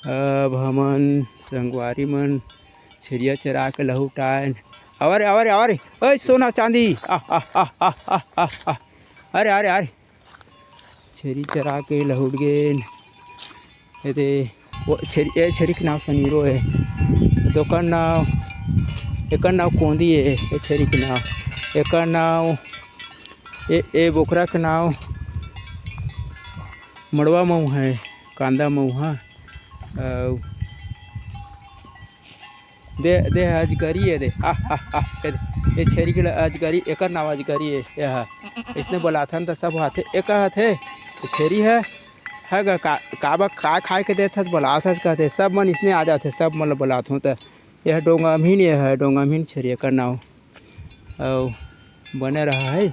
अब हमन संगवारी मन छेरिया चरा के लहुटाए। अरे अरे अरे ओए सोना चांदी आ आ आ आ आ आ आ अरे अरे अरे छेरी चरा के लहुट गेन। ये वो छेरी के नाव सनीरो है, दोकर नाव एकर नाव कोंदी है। ये छेरी के नाव एकर नाव ए बोकरा के नाव मड़वा मऊ है, कांदा मऊ है। दे अजगरी है दे आ आ आ ये छेरी के अजगरी एकर नाव अजगरी है। यह इसने बोलाथन तो सब हाथे एक हाथे छेरी है गा काबा का खाए के देथ बोलाथ कहते सब मन इसने आ जाते सब मन बोलात हूँ। तो यह डोंगामीन ये है, डोंगामीन छेरी एकर नाव बने रहा है।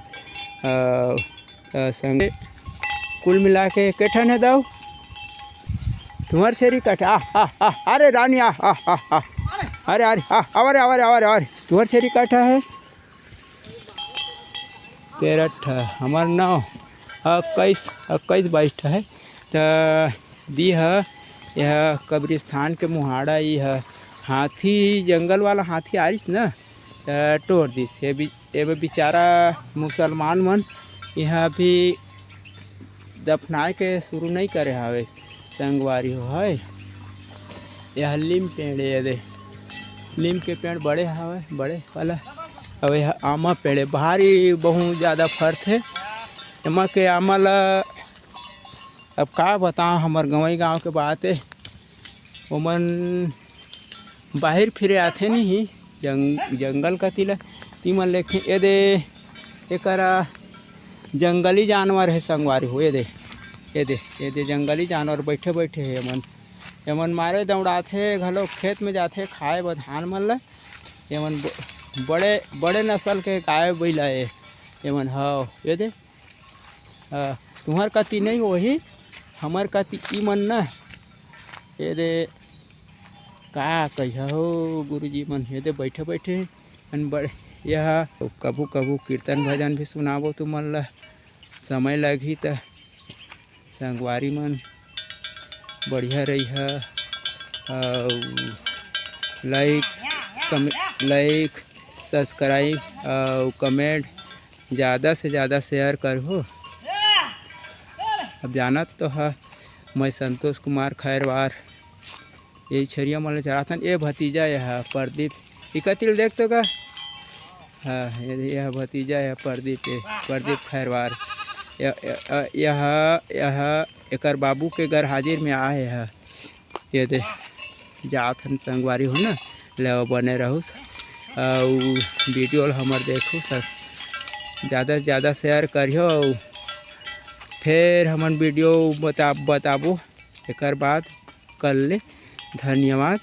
संगे कुल मिला के केठन है दाऊ तुम्हार छेरी कट आ अरे रानी आ अरे अरे अरे अरे अरे अरे तुम्हार छेरी काटा है 13 हमार नाव 21-22 है। तो दी है यह कब्रिस्तान के मुहाड़ा यह हाथी जंगल वाला हाथी आरिस न तोड़ दिस। ये बेचारा मुसलमान मन यहाँ भी दफनाए के शुरू नहीं करे हवे संगवारी हो है। यह लीम पेड़ है दे नीम के पेड़ बड़े हवे बड़े वाला। अब यह आमा पेड़ भारी बहुत ज़्यादा फर्क है एमा के आमा ला। अब का बताओ हमार गंवई गांव के बात है ओमन बाहर फिरे आथे नहीं जंगल का तिला तीमन लेखे ये दे एकरा जंगली जानवर है संगवारी हो। ये दे जंगली जानवर बैठे बैठे है एमन मारे दौड़ाथे घलो खेत में जाथे खाए बर धान मन ला। एमन बड़े नस्ल के गाय बैला है एमन हाँ। ये दे तुम्हार कति नहीं वही हमार कति ई मन न। ये दे का कह हो गुरुजी मन ये दे बैठे बैठे बड़े यह कभू कभू कीर्तन भजन भी सुनाबो तुमन ला समय लगी तो संगवारी मन बढ़िया रही है। लाइक सब्सक्राइब और कमेंट ज़्यादा से ज़्यादा शेयर करो। अब जानत तो है मैं संतोष कुमार खैरवार यही छरिया मन चढ़ाथन। ये भतीजा यह प्रदीप इकतिल देख तो का हाँ यह भतीजा है प्रदीप खैरवार। यह एकर बाबू के घर हाजिर में आए है। ये दे जात हम संगवारी हो ना ले बने रहूँ वीडियो हमार देखो ज़्यादा से ज़्यादा शेयर करियो। फिर हमन वीडियो बताबो एकर बाद कर ले। धन्यवाद।